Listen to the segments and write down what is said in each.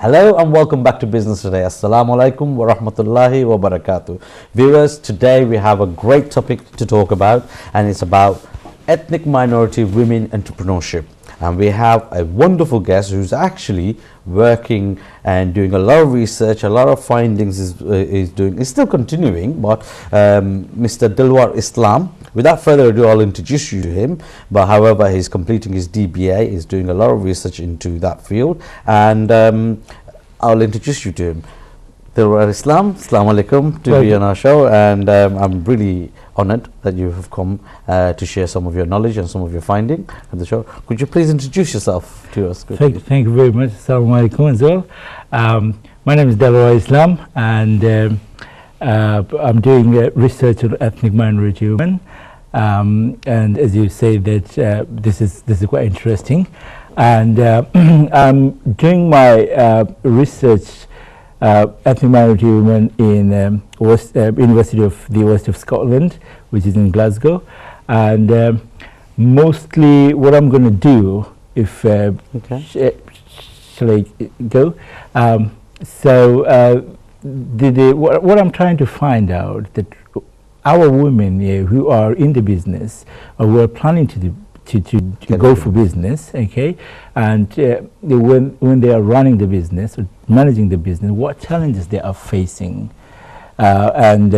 Hello and welcome back to Business Today. Assalamu alaikum wa rahmatullahi wa barakatuh. Viewers, today we have a great topic to talk about, and it's about ethnic minority women entrepreneurship. And we have a wonderful guest who's actually working and doing a lot of research, a lot of findings is still continuing, but Mr. Dilwar Islam. Without further ado, I'll introduce you to him. But however, he's completing his DBA, he's doing a lot of research into that field, and I'll introduce you to him. Dilwar Islam, Assalamu alaikum, to be on our show, and I'm really honored that you have come to share some of your knowledge and some of your finding at the show. Could you please introduce yourself to us? Thank you very much. Assalamu alaikum as well. My name is Deborah Islam, and I'm doing research on ethnic minority women, and as you say that this is quite interesting, and I'm doing my research ethnic minority women in University of the West of Scotland, which is in Glasgow, and mostly what I'm going to do, if shall I go? What I'm trying to find out that our women who are in the business or who are planning to go for business, okay, and when they are running the business or managing the business, what challenges they are facing, and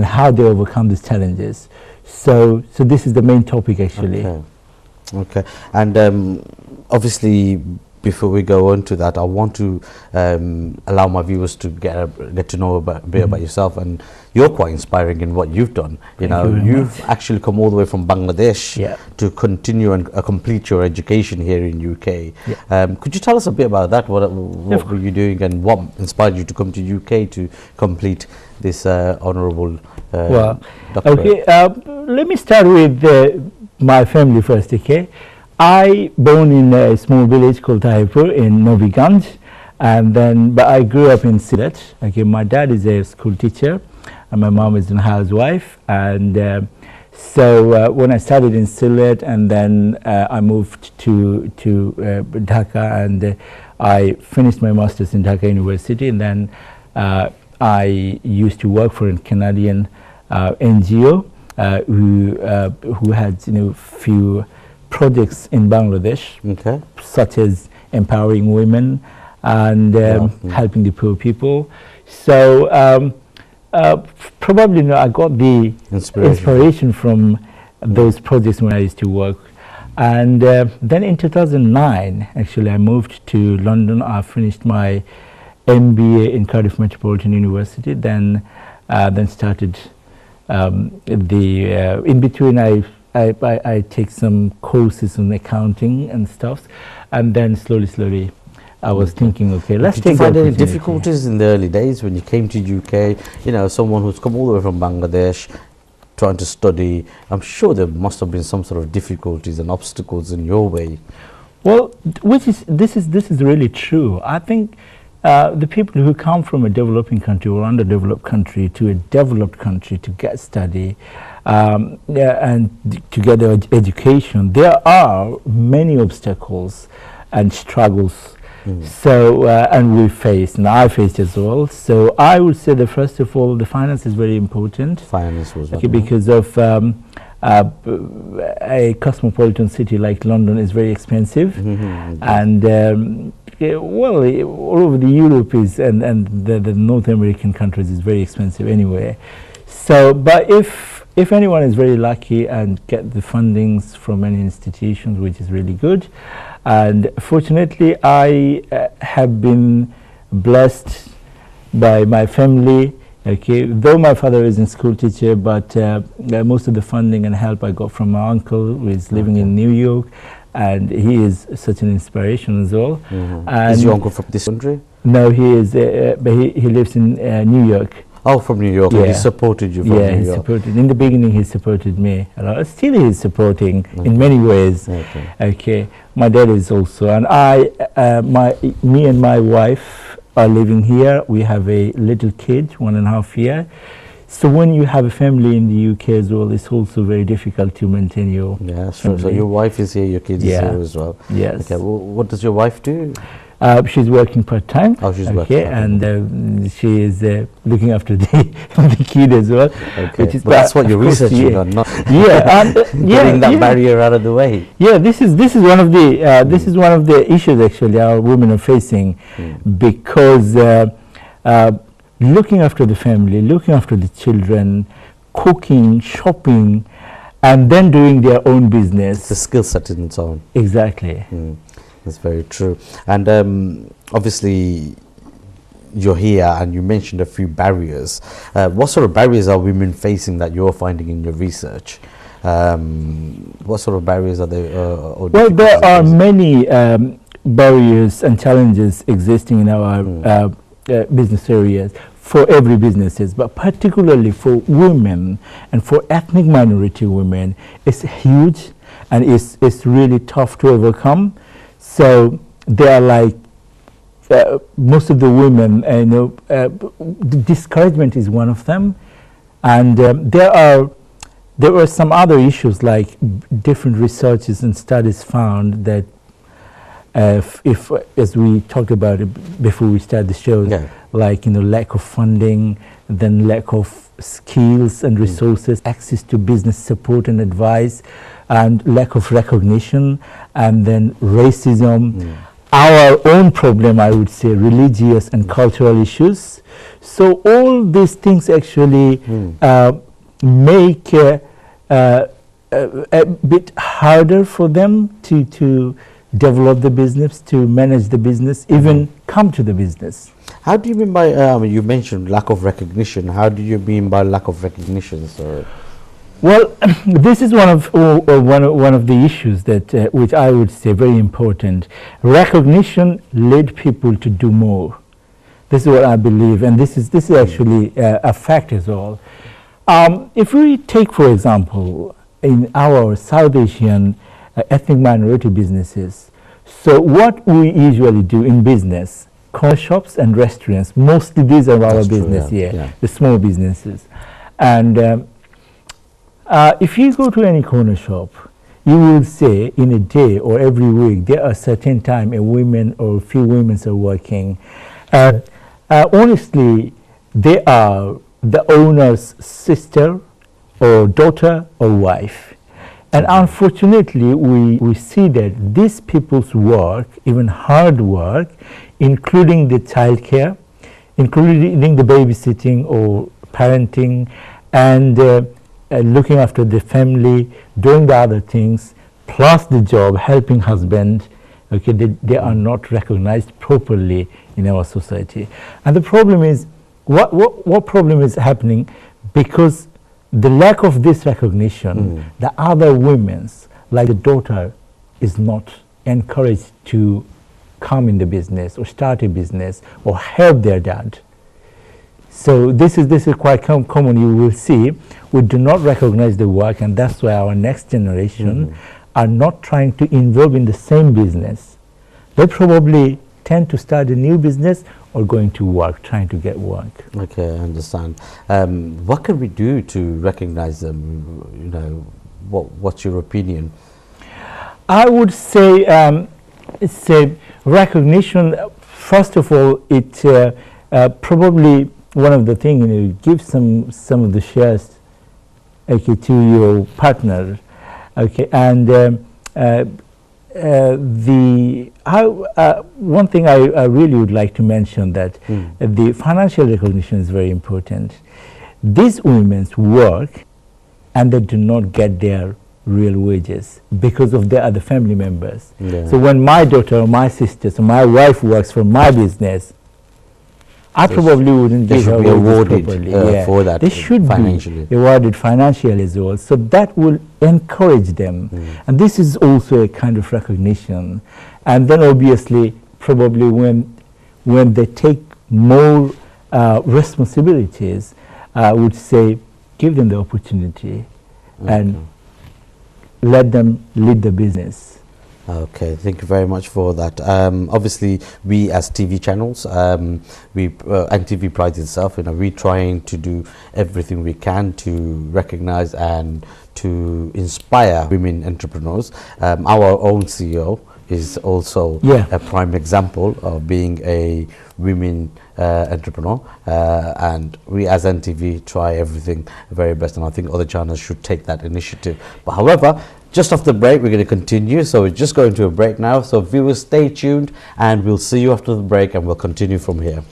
how they overcome these challenges. So this is the main topic actually. Okay. And obviously, before we go on to that, I want to allow my viewers to get to know a bit about yourself, and you're quite inspiring in what you've done. You've actually come all the way from Bangladesh to continue and complete your education here in UK. Could you tell us a bit about that? What were you doing, and what inspired you to come to UK to complete this honourable doctorate? Let me start with my family first, okay? I born in a small village called Hyder in Noviganj, but I grew up in Sylhet. Okay, my dad is a school teacher, and my mom is a housewife. And so when I started in Sylhet, and then I moved to Dhaka, and I finished my master's in Dhaka University, and then I used to work for a Canadian NGO who had few projects in Bangladesh, such as empowering women and helping the poor people. So probably I got the inspiration from those projects when I used to work. And then in 2009, actually, I moved to London. I finished my MBA in Cardiff Metropolitan University. Then started in between. I take some courses on accounting and stuff, and then slowly I was thinking, okay, let's take. Did you find any difficulties in the early days when you came to UK? Someone who's come all the way from Bangladesh, trying to study. I'm sure there must have been some sort of difficulties and obstacles in your way. Well, this is really true. I think the people who come from a developing country or underdeveloped country to a developed country to get study and to get their education, there are many obstacles and struggles. So and we faced, and I faced as well. So I would say that first of all, the finance is very important. Finance was because of a cosmopolitan city like London is very expensive, and all over the Europe is and the North American countries is very expensive anyway. So, but if anyone is very lucky and get the fundings from any institutions, which is really good, and fortunately I have been blessed by my family. Okay, though my father is a school teacher, but most of the funding and help I got from my uncle, who is living in New York, and he is such an inspiration as well. And is your uncle from this country? No, he is, but he lives in New York. Oh, from New York. He supported you from New York. He supported. In the beginning, he supported me. Still, he is supporting in many ways. Okay. My dad is also, and me and my wife are living here. We have a little kid, 1.5 years. So when you have a family in the UK as well, it's also very difficult to maintain your family. So your wife is here, your kids is here as well. Yes. Okay. Well, what does your wife do? She's working part-time. Oh, she's working part-time. And she is looking after the kid as well. Okay, which is, but that's what you're course, researching on, not yeah, and, getting that barrier out of the way. Yeah, this is one of the this is one of the issues actually our women are facing, because looking after the family, looking after the children, cooking, shopping, and then doing their own business. It's a skill set in its own. Exactly. That's very true. And obviously, you're here and you mentioned a few barriers. What sort of barriers are women facing that you're finding in your research? What sort of barriers are there? Well, there are many barriers and challenges existing in our business areas for every businesses, but particularly for women and for ethnic minority women, it's huge and it's really tough to overcome. So they are like most of the women, discouragement is one of them, and there are some other issues like different researches and studies found that if as we talked about it before we started the show, like lack of funding, then lack of skills and resources, access to business support and advice, and lack of recognition, and then racism, our own problem, I would say, religious and cultural issues. So all these things actually make a bit harder for them to develop the business, to manage the business, even come to the business. How do you mean by, you mentioned lack of recognition, how do you mean by lack of recognition? So, well, this is one of the issues that which I would say very important. Recognition led people to do more. This is what I believe, and this is actually a fact as well. If we take, for example, in our South Asian ethnic minority businesses, so what we usually do in business, corner shops and restaurants, mostly these are our business here, the small businesses. And if you go to any corner shop, you will say in a day or every week there are certain time a woman or a few women are working. And honestly, they are the owner's sister or daughter or wife. And unfortunately, we see that these people's work, even hard work, including the childcare, including the babysitting or parenting, and looking after the family, doing the other things, plus the job, helping husband, okay, they are not recognized properly in our society. And the problem is, what problem is happening? Because the lack of this recognition, the other women's, like the daughter, is not encouraged to come in the business or start a business or help their dad. So this is quite common. You will see we do not recognize the work, and that's why our next generation are not trying to involve in the same business. They probably tend to start a new business or going to work, trying to get work. Okay, I understand. What can we do to recognize them? What's your opinion? I would say it's a recognition. First of all, it probably one of the things, give some of the shares, okay, to your partner, okay, and one thing I really would like to mention that the financial recognition is very important. These women's work and they do not get their real wages because of their other family members. So when my daughter or my sister or my wife works for my business, I probably wouldn't give her wages properly. For that. They should financially be rewarded financially as well. So that will encourage them. And this is also a kind of recognition. And then obviously, probably when they take more responsibilities, I would say give them the opportunity and let them lead the business. Okay, thank you very much for that. Obviously, we as TV channels, and TV prides itself, we're trying to do everything we can to recognize and to inspire women entrepreneurs. Our own CEO, is also Yeah. a prime example of being a women entrepreneur, and we as NTV try everything very best, and I think other channels should take that initiative. But however, just after the break, we're going to continue, so we're just going to a break now. So viewers, stay tuned, and we'll see you after the break, and we'll continue from here.